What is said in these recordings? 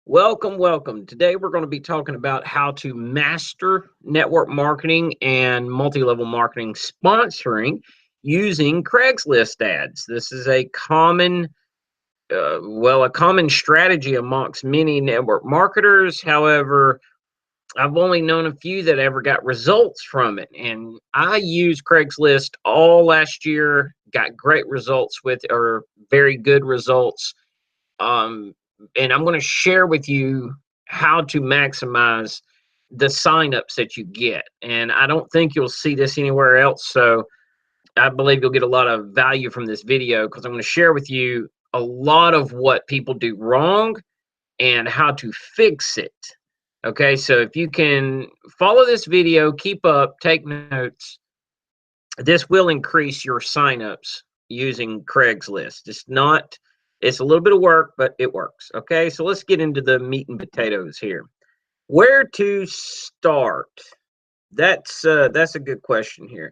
Welcome, welcome. Today we're going to be talking about how to master network marketing and multi-level marketing sponsoring using Craigslist ads. This is a common strategy amongst many network marketers. However, I've only known a few that ever got results from it. And I used Craigslist all last year, got great results with, or very good results. And I'm going to share with you how to maximize the signups that you get. And I don't think you'll see this anywhere else. So I believe you'll get a lot of value from this video because I'm going to share with you a lot of what people do wrong and how to fix it. Okay, so if you can follow this video, keep up, take notes, this will increase your signups using Craigslist. It's a little bit of work, but it works. Okay, so let's get into the meat and potatoes here. Where to start? That's a good question here.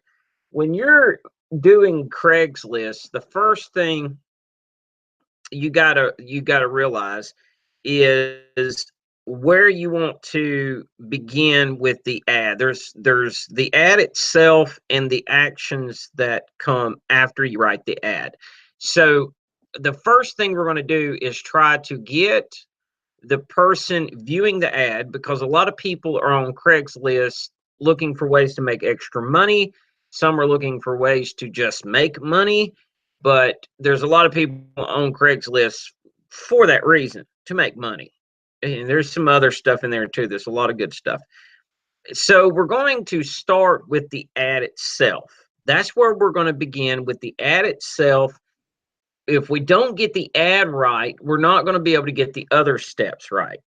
When you're doing Craigslist, the first thing you gotta realize is where you want to begin with the ad. There's the ad itself and the actions that come after you write the ad. So the first thing we're going to do is try to get the person viewing the ad, because a lot of people are on Craigslist looking for ways to make extra money. Some are looking for ways to just make money, but there's a lot of people on Craigslist for that reason, to make money. And there's some other stuff in there too. There's a lot of good stuff. So we're going to start with the ad itself. That's where we're going to begin, with the ad itself. If we don't get the ad right, we're not going to be able to get the other steps right.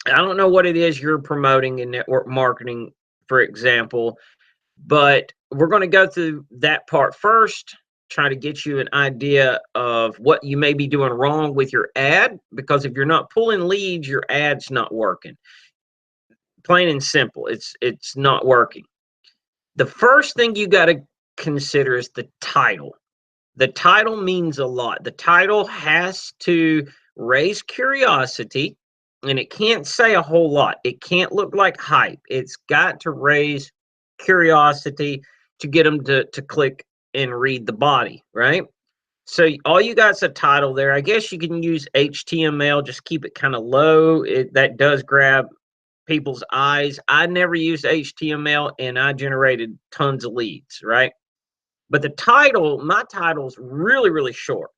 I don't know what it is you're promoting in network marketing, for example, but we're going to go through that part first, try to get you an idea of what you may be doing wrong with your ad, because if you're not pulling leads, your ad's not working. Plain and simple, it's not working. The first thing you got to consider is the title. The title means a lot. The title has to raise curiosity, and it can't say a whole lot. It can't look like hype. It's got to raise curiosity to get them to click and read the body, right? So all you got is a title there. I guess you can use HTML, just keep it kind of low. That does grab people's eyes. I never used HTML, and I generated tons of leads, right? But the title, my title's really, really short.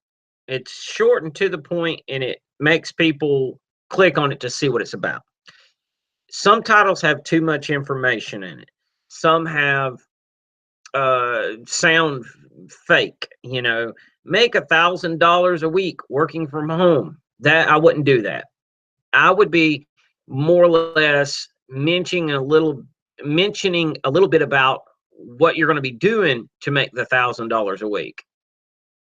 It's short and to the point, and it makes people click on it to see what it's about. Some titles have too much information in it. Some have sound fake, make $1,000 a week working from home. That I wouldn't do that. I would be more or less mentioning a little bit about what you're going to be doing to make the $1,000 a week,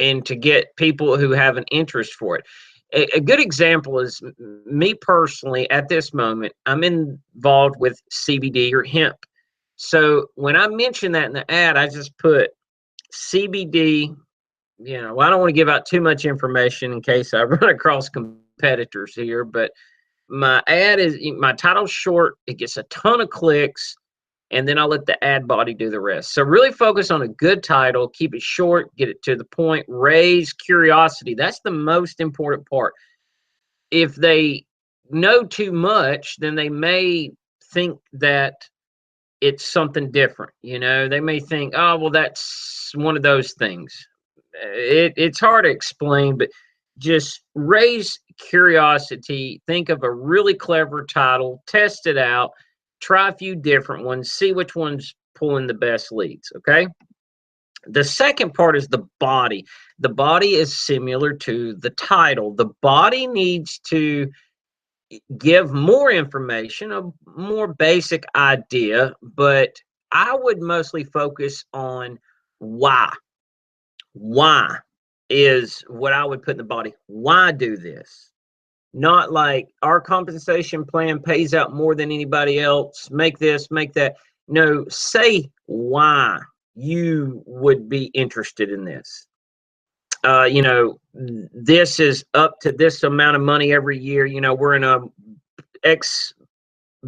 and to get people who have an interest for it. A good example is me personally. At this moment, I'm involved with CBD or hemp. So when I mention that in the ad, I just put CBD. I don't want to give out too much information in case I run across competitors here, but my title's short. It gets a ton of clicks, and then I'll let the ad body do the rest. So really focus on a good title, keep it short, get it to the point, raise curiosity. That's the most important part. If they know too much, then they may think that it's something different. They may think, oh, well, that's one of those things. It's hard to explain, but just raise curiosity. Think of a really clever title, test it out, try a few different ones, see which one's pulling the best leads, okay? The second part is the body. The body is similar to the title. The body needs to give more information, a more basic idea, but I would mostly focus on why. Why is what I would put in the body. Why do this? Not like our compensation plan pays out more than anybody else. Make this, make that. No, say why you would be interested in this. This is up to this amount of money every year. We're in a X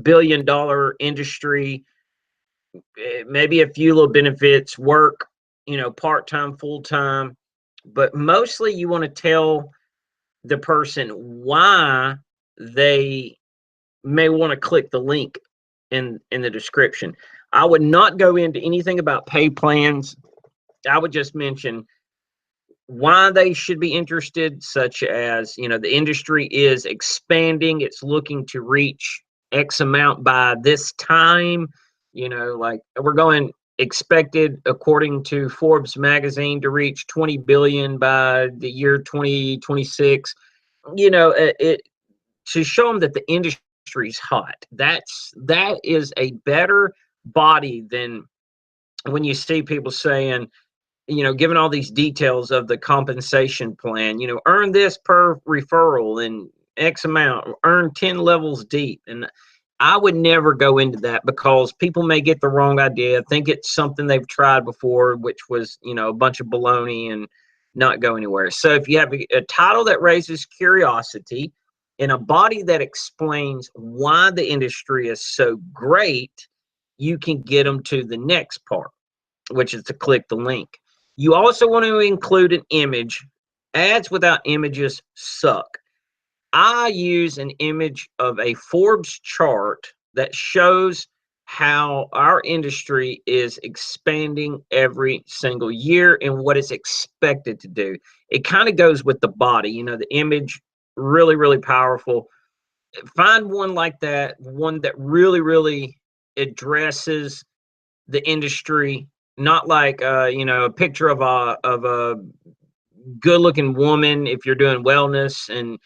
billion-dollar industry. Maybe a few little benefits, work, part-time, full-time, but mostly you want to tell the person why they may want to click the link in the description. I would not go into anything about pay plans. I would just mention why they should be interested, such as, the industry is expanding, it's looking to reach X amount by this time, like we're going expected, according to Forbes magazine, to reach 20 billion by the year 2026. It to show them that the industry's hot. That is a better body than when you see people saying, given all these details of the compensation plan, earn this per referral and X amount, earn 10 levels deep. And I would never go into that because people may get the wrong idea, think it's something they've tried before, which was, a bunch of baloney and not go anywhere. So if you have a title that raises curiosity and a body that explains why the industry is so great, you can get them to the next part, which is to click the link. You also want to include an image. Ads without images suck. I use an image of a Forbes chart that shows how our industry is expanding every single year and what it's expected to do. It kind of goes with the body, the image, really, really powerful. Find one like that, one that really, really addresses the industry, not like a picture of a good looking woman if you're doing wellness and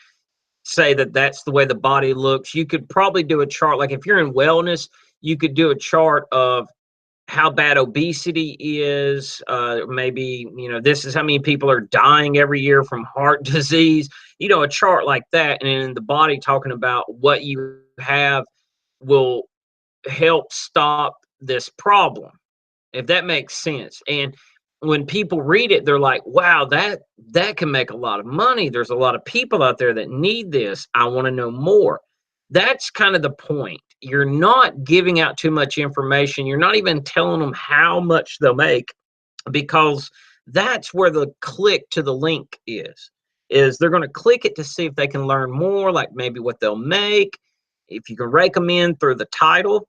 say that that's the way the body looks. You could probably do a chart, like if you're in wellness, you could do a chart of how bad obesity is. Maybe this is how many people are dying every year from heart disease. A chart like that, and in the body talking about what you have will help stop this problem, if that makes sense. And when people read it, they're like, wow, that can make a lot of money. There's a lot of people out there that need this. I want to know more. That's kind of the point. You're not giving out too much information. You're not even telling them how much they'll make, because that's where the click to the link is they're going to click it to see if they can learn more, like maybe what they'll make. If you can rake them in through the title,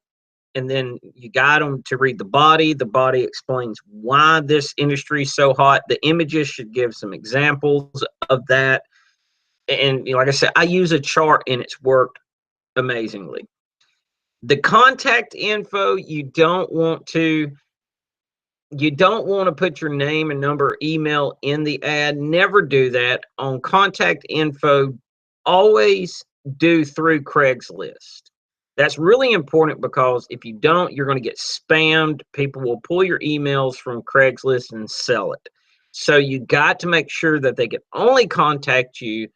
and then you got them to read the body. The body explains why this industry is so hot. The images should give some examples of that. And like I said, I use a chart and it's worked amazingly. The contact info, you don't want to put your name and number, email in the ad. Never do that. On contact info, always do through Craigslist. That's really important, because if you don't, you're going to get spammed. People will pull your emails from Craigslist and sell it. So you got to make sure that they can only contact you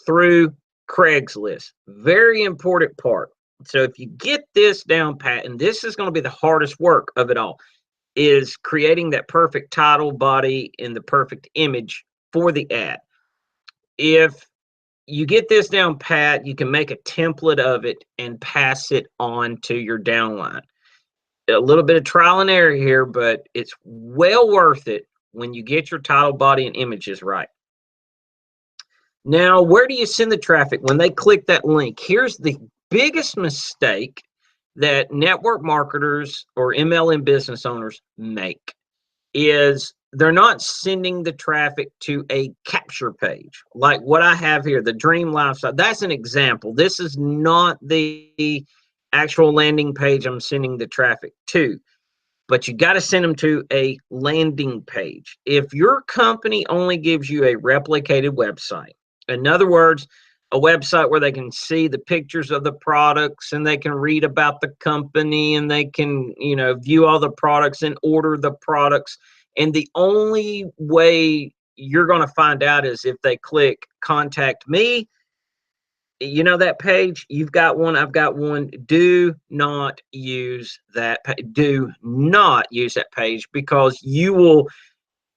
through Craigslist. Very important part. So if you get this down pat, and this is going to be the hardest work of it all, is creating that perfect title, body, and the perfect image for the ad. If you get this down pat, you can make a template of it and pass it on to your downline. A little bit of trial and error here, but it's well worth it when you get your title, body, and images right. Now, where do you send the traffic when they click that link? Here's the biggest mistake that network marketers or MLM business owners make, is they're not sending the traffic to a capture page like what I have here, the Dream Lifestyle. That's an example. This is not the actual landing page I'm sending the traffic to, but you got to send them to a landing page. If your company only gives you a replicated website, in other words, a website where they can see the pictures of the products and they can read about the company and they can, view all the products and order the products. And the only way you're going to find out is if they click contact me, You know that page? You've got one, I've got one. Do not use that. Do not use that page, because you will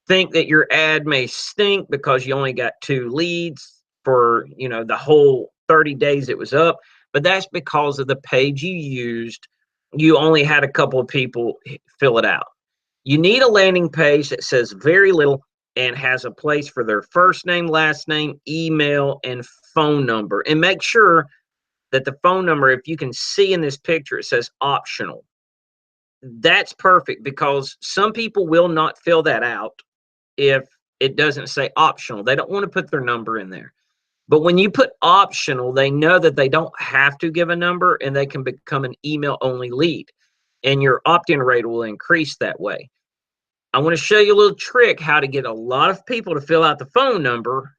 think that your ad may stink because you only got 2 leads for, the whole 30 days it was up. But that's because of the page you used. You only had a couple of people fill it out. You need a landing page that says very little and has a place for their first name, last name, email, and phone number. And make sure that the phone number, if you can see in this picture, it says optional. That's perfect, because some people will not fill that out if it doesn't say optional. They don't want to put their number in there. But when you put optional, they know that they don't have to give a number, and they can become an email only lead, and your opt-in rate will increase that way. I want to show you a little trick how to get a lot of people to fill out the phone number,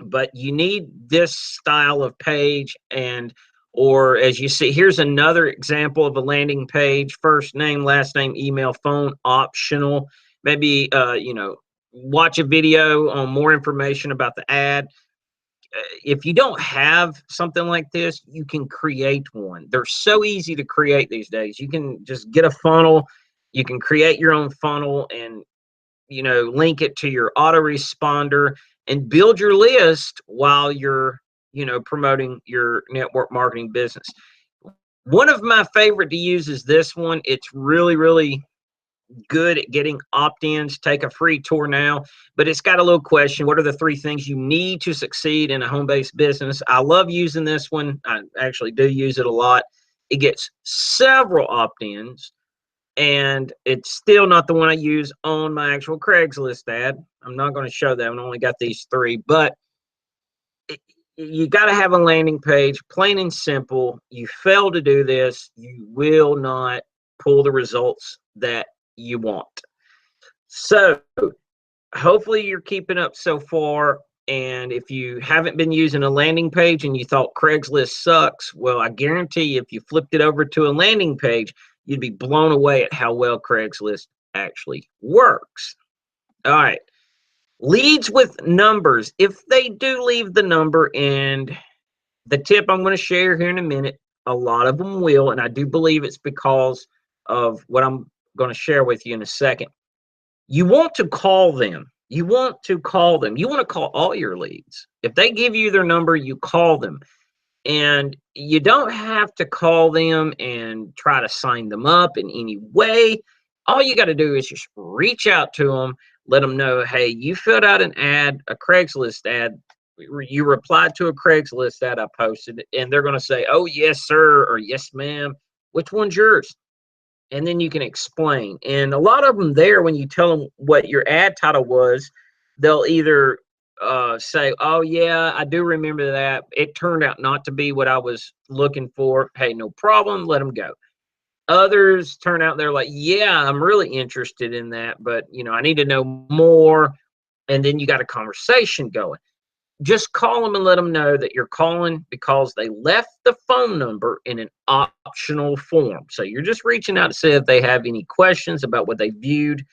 but you need this style of page. And or as you see, here's another example of a landing page: first name, last name, email, phone, optional. Maybe watch a video on more information about the ad. If you don't have something like this, you can create one. They're so easy to create these days. You can just get a funnel. You can create your own funnel and link it to your autoresponder and build your list while you're promoting your network marketing business. One of my favorite to use is this one. It's really, really good at getting opt-ins. Take a free tour now, but it's got a little question: what are the 3 things you need to succeed in a home-based business? I love using this one. I actually do use it a lot. It gets several opt-ins, and it's still not the one I use on my actual Craigslist ad. I'm not going to show that. I only got these 3, but you got to have a landing page, plain and simple. You fail to do this, you will not pull the results that you want. So hopefully you're keeping up so far. And if you haven't been using a landing page and you thought Craigslist sucks, well, I guarantee you, if you flipped it over to a landing page, you'd be blown away at how well Craigslist actually works. All right. Leads with numbers. If they do leave the number, and the tip I'm going to share here in a minute, a lot of them will, and I do believe it's because of what I'm going to share with you in a second. You want to call them. You want to call them. You want to call all your leads. If they give you their number, you call them. And you don't have to call them and try to sign them up in any way. All you got to do is just reach out to them, let them know, hey, you filled out an ad, a Craigslist ad. You replied to a Craigslist ad I posted, and they're going to say, oh, yes, sir, or yes, ma'am. Which one's yours? And then you can explain. And a lot of them there, when you tell them what your ad title was, they'll either say, oh, yeah, I do remember that. It turned out not to be what I was looking for. Hey, no problem. Let them go. Others turn out, they're like, yeah, I'm really interested in that, but, I need to know more. And then you got a conversation going. Just call them and let them know that you're calling because they left the phone number in an optional form. So you're just reaching out to see if they have any questions about what they viewed,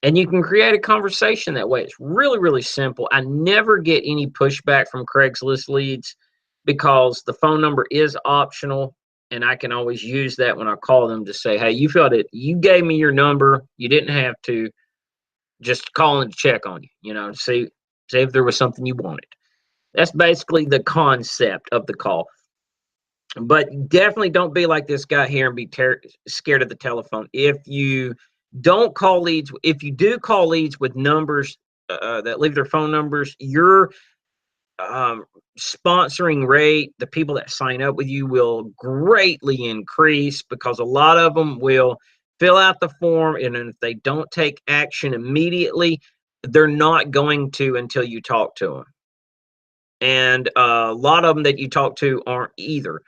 and you can create a conversation that way. It's really, really simple. I never get any pushback from Craigslist leads because the phone number is optional, and I can always use that when I call them to say, hey, you felt it. You gave me your number. You didn't have to. Just calling to check on you, see if there was something you wanted. That's basically the concept of the call. But definitely don't be like this guy here and be scared of the telephone. If you don't call leads, if you do call leads with numbers that leave their phone numbers, your sponsoring rate, the people that sign up with you, will greatly increase, because a lot of them will fill out the form, and if they don't take action immediately, they're not going to until you talk to them. And a lot of them that you talk to aren't either.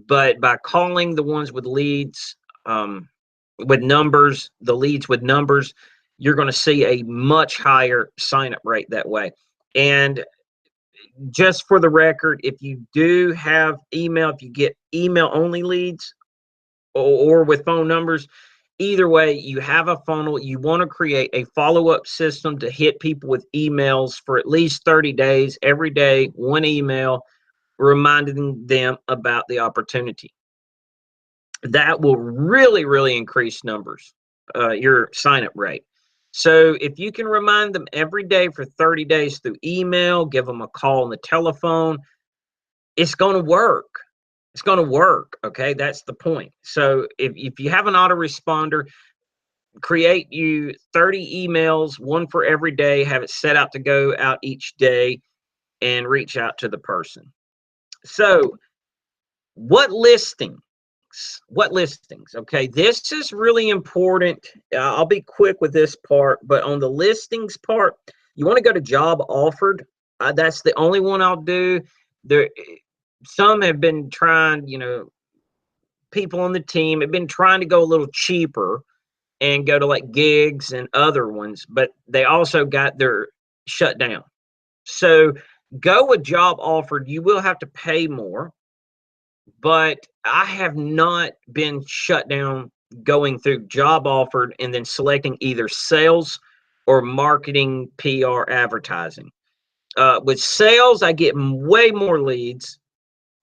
But by calling the ones with leads, with numbers, the leads with numbers, you're going to see a much higher sign-up rate that way. And just for the record, if you do have email, if you get email only leads or with phone numbers, either way, you have a funnel. You want to create a follow-up system to hit people with emails for at least 30 days, every day, one email. reminding them about the opportunity. That will really, really increase numbers, your sign up rate. So if you can remind them every day for 30 days through email, give them a call on the telephone, it's going to work. It's going to work. Okay. That's the point. So if you have an autoresponder, create you 30 emails, one for every day, have it set out to go out each day and reach out to the person. So what listings? What listings? Okay, this is really important. I'll be quick with this part, but on the listings part, you want to go to job offered. That's the only one I'll do. There, some have been trying, people on the team have been trying to go a little cheaper and go to like gigs and other ones, but they also got their shut down. So go with job offered. You will have to pay more, but I have not been shut down going through job offered and then selecting either sales or marketing, PR, advertising. With sales, I get way more leads.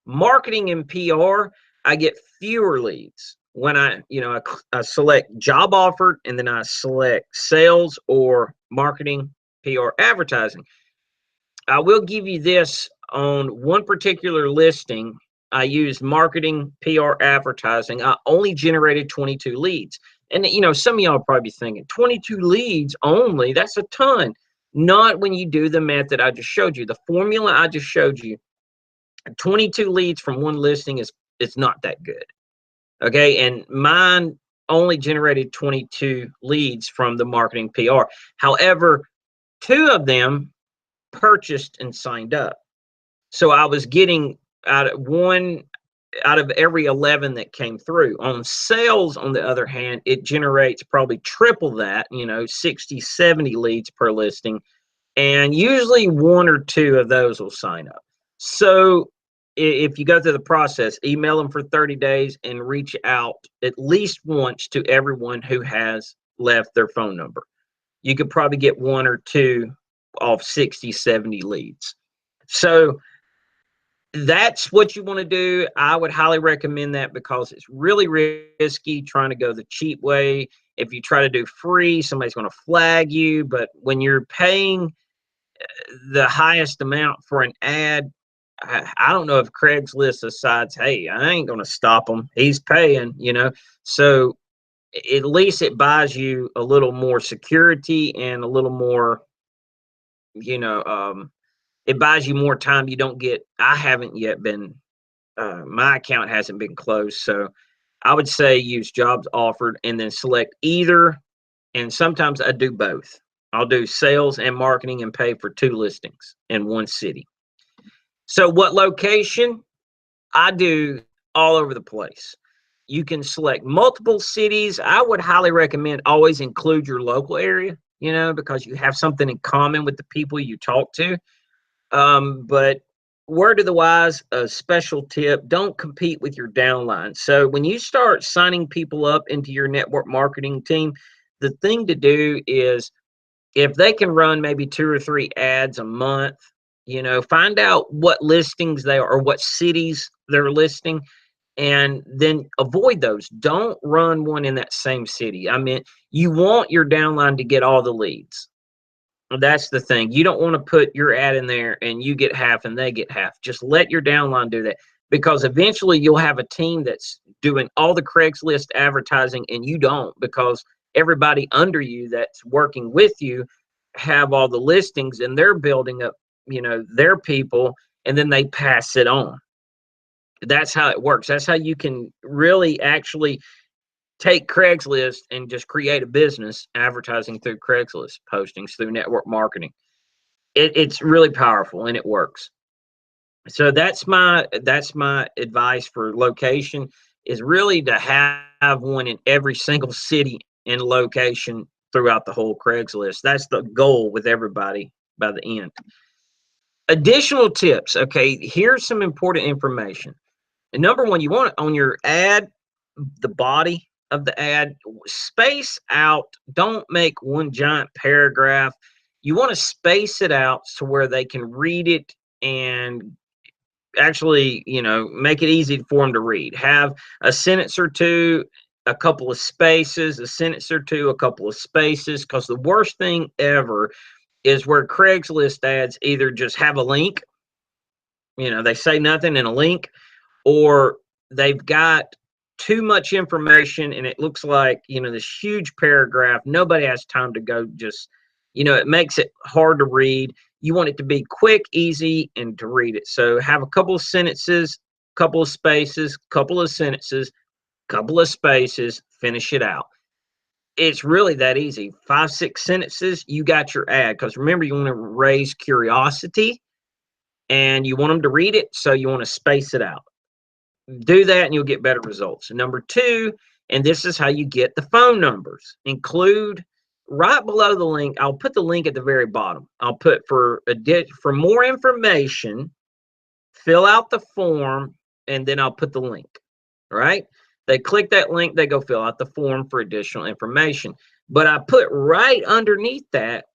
Marketing and PR, I get fewer leads when I select job offered and then I select sales or marketing, PR, advertising. I will give you this on one particular listing. I used marketing, PR, advertising. I only generated 22 leads. And, some of y'all are probably thinking 22 leads only, that's a ton. Not when you do the method I just showed you. The formula I just showed you, 22 leads from one listing is not that good. Okay. And mine only generated 22 leads from the marketing PR. However, 2 of them purchased and signed up. So I was getting one out of every 11 that came through. On sales, on the other hand, it generates probably triple that, 60, 70 leads per listing. And usually 1 or 2 of those will sign up. So if you go through the process, email them for 30 days and reach out at least once to everyone who has left their phone number. You could probably get 1 or 2 off 60, 70 leads. So that's what you want to do. I would highly recommend that because it's really risky trying to go the cheap way. If you try to do free, somebody's going to flag you. But when you're paying the highest amount for an ad, I don't know if Craigslist decides, hey, I ain't going to stop him. He's paying, So at least it buys you a little more security and a little more, it buys you more time. You don't get, I haven't yet been, my account hasn't been closed. So I would say use jobs offered and then select either. And sometimes I do both. I'll do sales and marketing and pay for 2 listings in one city. So what location? I do all over the place. You can select multiple cities. I would highly recommend always include your local area, because you have something in common with the people you talk to. But word to the wise, a special tip, don't compete with your downline. So when you start signing people up into your network marketing team, the thing to do is if they can run maybe 2 or 3 ads a month, find out what listings they are or what cities they're listing and then avoid those. Don't run one in that same city. I mean, you want your downline to get all the leads. That's the thing. You don't want to put your ad in there and you get half and they get half. Just let your downline do that because eventually you'll have a team that's doing all the Craigslist advertising and you don't because everybody under you that's working with you have all the listings and they're building up, their people and then they pass it on. That's how it works. That's how you can really actually take Craigslist and just create a business advertising through Craigslist postings through network marketing. It's really powerful and it works. So that's my advice for location is really to have one in every single city and location throughout the whole Craigslist. That's the goal with everybody by the end. Additional tips. Okay, here's some important information. And number 1, you want on your ad, the body of the ad, space out. Don't make one giant paragraph. You want to space it out so where they can read it and actually, make it easy for them to read. Have a sentence or two, a couple of spaces, a sentence or two, a couple of spaces, because the worst thing ever is where Craigslist ads either just have a link, they say nothing in a link, or they've got too much information and it looks like, this huge paragraph. Nobody has time to go just, it makes it hard to read. You want it to be quick, easy, and to read it. So have a couple of sentences, couple of spaces, couple of sentences, couple of spaces, finish it out. It's really that easy. 5, 6 sentences, you got your ad. Because remember, you want to raise curiosity and you want them to read it, so you want to space it out. Do that and you'll get better results. And number 2, and this is how you get the phone numbers. Include right below the link. I'll put the link at the very bottom. I'll put for more information, fill out the form, and then I'll put the link. Right? They click that link, they go fill out the form for additional information. But I put right underneath that,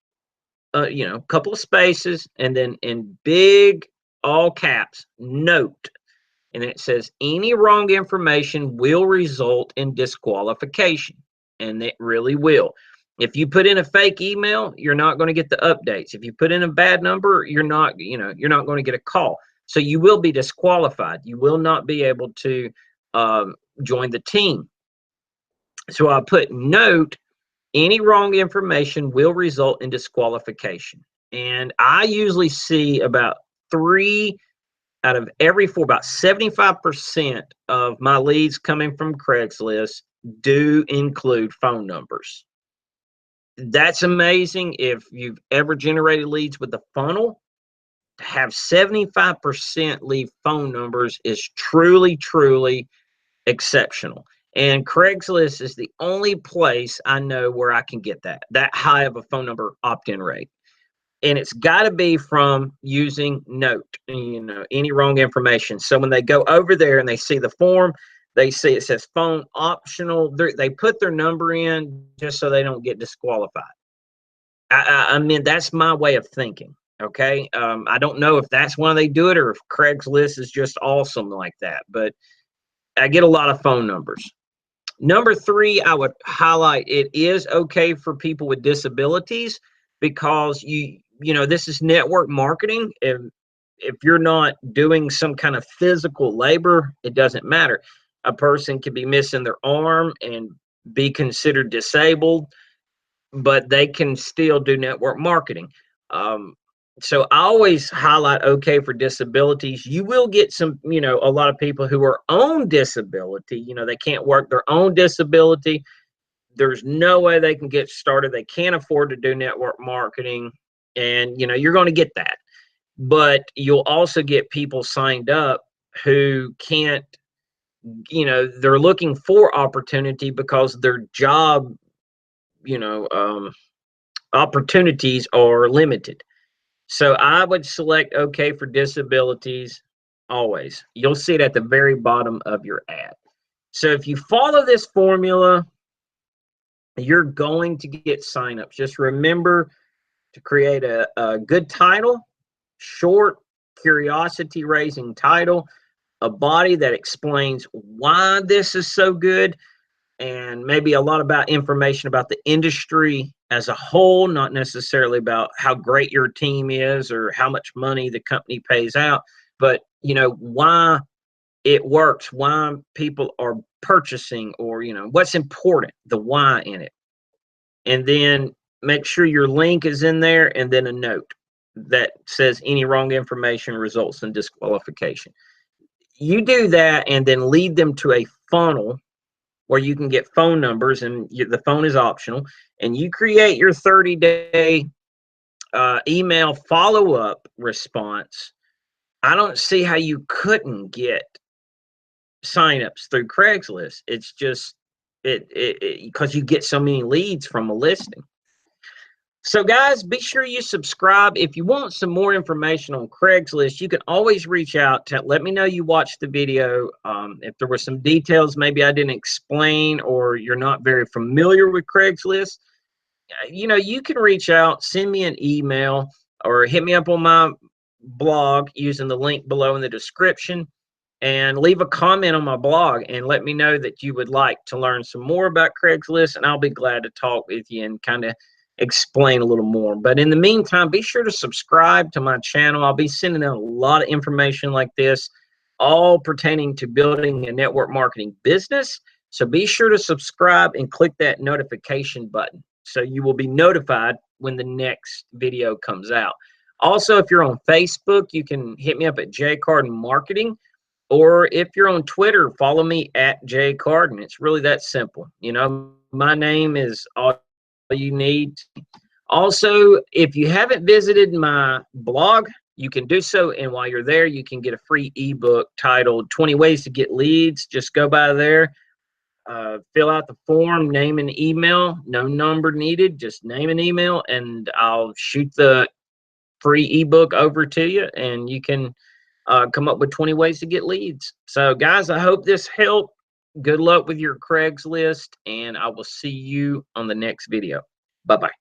a couple of spaces, and then in big all caps, note. And it says any wrong information will result in disqualification. And it really will. If you put in a fake email, you're not going to get the updates. If you put in a bad number, you're not going to get a call. So you will be disqualified. You will not be able to join the team. So I put note, any wrong information will result in disqualification. And I usually see about 3 out of every 4, about 75% of my leads coming from Craigslist do include phone numbers. That's amazing. If you've ever generated leads with the funnel, to have 75% leave phone numbers is truly, truly exceptional. And Craigslist is the only place I know where I can get that high of a phone number opt-in rate. And it's got to be from using note, any wrong information. So when they go over there and they see the form, they see it says phone optional. They put their number in just so they don't get disqualified. I mean, that's my way of thinking. Okay. I don't know if that's why they do it or if Craigslist is just awesome like that, but I get a lot of phone numbers. Number 3, I would highlight, it is okay for people with disabilities, because this is network marketing. If you're not doing some kind of physical labor, it doesn't matter. A person could be missing their arm and be considered disabled, but they can still do network marketing. So I always highlight okay for disabilities. You will get some, a lot of people who are on disability, they can't work their own disability. There's no way they can get started. They can't afford to do network marketing. And, you're going to get that. But you'll also get people signed up who can't, they're looking for opportunity because their job, opportunities are limited. So I would select okay for disabilities always. You'll see it at the very bottom of your ad. So if you follow this formula, you're going to get signups. Just remember to create a good title, short, curiosity-raising title, a body that explains why this is so good, and maybe a lot about information about the industry as a whole, not necessarily about how great your team is or how much money the company pays out, but why it works, why people are purchasing, or what's important, the why in it. And then make sure your link is in there, and then a note that says any wrong information results in disqualification. You do that and then lead them to a funnel where you can get phone numbers, and the phone is optional, and you create your 30-day email follow-up response. I don't see how you couldn't get signups through Craigslist. It's just because you get so many leads from a listing. So guys, be sure you subscribe. If you want some more information on Craigslist, you can always reach out to let me know you watched the video. If there were some details maybe I didn't explain, or you're not very familiar with Craigslist, you can reach out, send me an email, or hit me up on my blog using the link below in the description, and leave a comment on my blog and let me know that you would like to learn some more about Craigslist, and I'll be glad to talk with you and kind of explain a little more. But in the meantime, be sure to subscribe to my channel. I'll be sending out a lot of information like this, all pertaining to building a network marketing business. So be sure to subscribe and click that notification button so you will be notified when the next video comes out. Also, if you're on Facebook, you can hit me up at jcarden marketing, or if you're on Twitter, follow me at jcarden. It's really that simple. You know, my name is all you need. Also, if you haven't visited my blog, you can do so, and while you're there, you can get a free ebook titled 20 Ways to Get Leads. Just go by there, fill out the form, name and email, no number needed, just name and email, and I'll shoot the free ebook over to you, and you can come up with 20 ways to get leads. So, guys, I hope this helped. Good luck with your Craigslist, and I will see you on the next video. Bye-bye.